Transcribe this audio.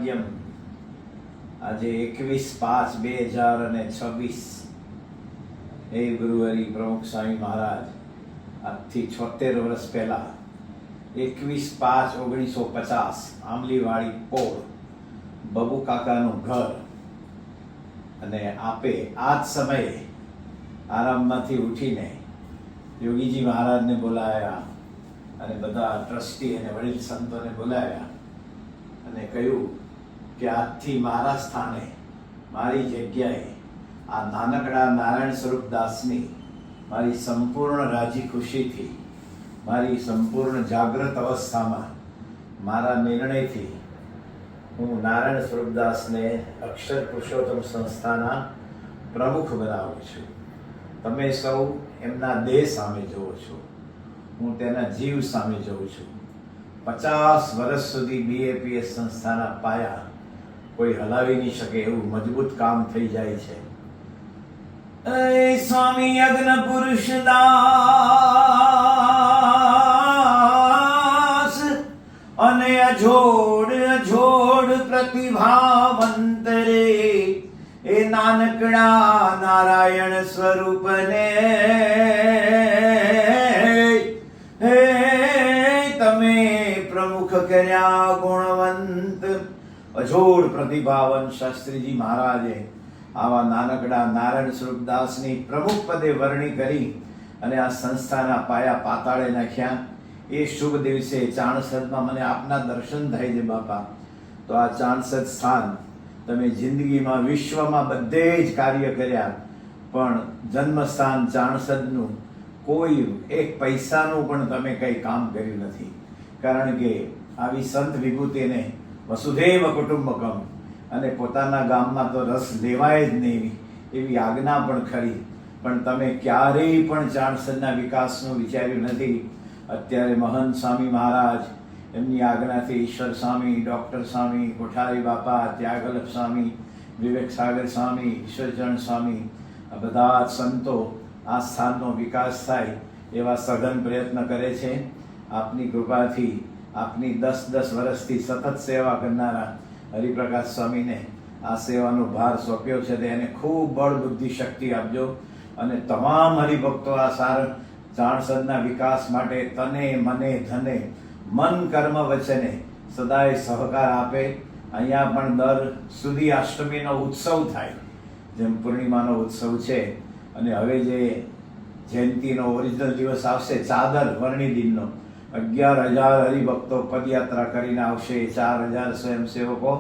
માધ્યમ આજે 21/5/2026 એ ગુરુહરિ પ્રમુખ સ્વામી મહારાજ આજથી 76 વર્ષ પહેલા 21/5/1950 આંબલીવાળી પોળ બબુ કાકાનું ઘર અને આપે આ જ સમયે આરામમાંથી ઉઠીને યોગીજી મહારાજને બોલાવ્યા અને બધા ટ્રસ્ટી અને વડીલ સંતોને બોલાવ્યા અને કહ્યું કે આજથી મારા સ્થાને મારી જગ્યાએ આ નાનકડા નારાયણ સ્વરૂપદાસની મારી સંપૂર્ણ રાજી ખુશીથી મારી સંપૂર્ણ જાગૃત અવસ્થામાં મારા નિર્ણયથી હું નારાયણ સ્વરૂપદાસને અક્ષર પુરુષોત્તમ સંસ્થાના પ્રમુખ બનાવું છું. તમે સૌ એમના દેહ સામે જુઓ છો, હું તેના જીવ સામે જોઉં છું. 50 વર્ષ સુધી BAPS સંસ્થાના પાયા કોઈ હલાવી નહીં શકે એવું મજબૂત કામ થઈ જાય છે. સ્વામી યજ્ઞ પુરુષ દાસ અને અજોડ પ્રતિભાવંત રે એ નાનકડા નારાયણ સ્વરૂપને હે તમે પ્રમુખ કર્યા ગુણવંત. અજોડ પ્રતિભાવંત શાસ્ત્રીજી મહારાજે આવા નાનકડા નારાયણ સ્વરૂપદાસની પ્રમુખ પદે વરણી કરી અને આ સંસ્થાના પાયા પાતાળે નાખ્યા. એ શુભ દિવસે ચાણસદમાં મને આપના દર્શન થાય છે બાપા. તો આ ચાણસદ સ્થાન તમે જિંદગીમાં વિશ્વમાં બધે જ કાર્ય કર્યા પણ જન્મસ્થાન ચાણસદનું કોઈ એક પૈસાનું પણ તમે કંઈ કામ કર્યું નથી. કારણ કે આવી સંત વિભૂતિને વસુધૈવ કુટુંબકમ અને પોતાના ગામમાં તો રસ લેવાય જ નહીં એવી આજ્ઞા પણ ખરી, પણ તમે ક્યારેય પણ ચાણસદના વિકાસનું વિચાર્યું નથી. અત્યારે મહંત સ્વામી મહારાજ એમની આજ્ઞાથી ઈશ્વર સ્વામી, ડૉક્ટર સ્વામી, કોઠારી બાપા, ત્યાગલપ સ્વામી, વિવેક સાગર સ્વામી, ઈશ્વરચરણ સ્વામી, આ બધા જ સંતો આ સ્થાનનો વિકાસ થાય એવા સઘન પ્રયત્ન કરે છે. આપની કૃપાથી આપની 10 વર્ષથી સતત સેવા કરનારા હરિપ્રકાશ સ્વામીને આ સેવાનો ભાર સોંપ્યો છે તેને ખૂબ બળ બુદ્ધિ શક્તિ આપજો અને તમામ હરિભક્તો આ સાર ચાણસદના વિકાસ માટે તને મને ધને મન કર્મ વચને સદાય સહકાર આપે. અહીંયા પણ દર સુધી અષ્ટમીનો ઉત્સવ થાય જેમ પૂર્ણિમાનો ઉત્સવ છે અને હવે જે જયંતીનો ઓરિજિનલ દિવસ આવશે ચાદર વર્ણી દિનનો 11,000 હરિભક્તો પદયાત્રા કરીને આવશે. 4,000 સ્વયંસેવકો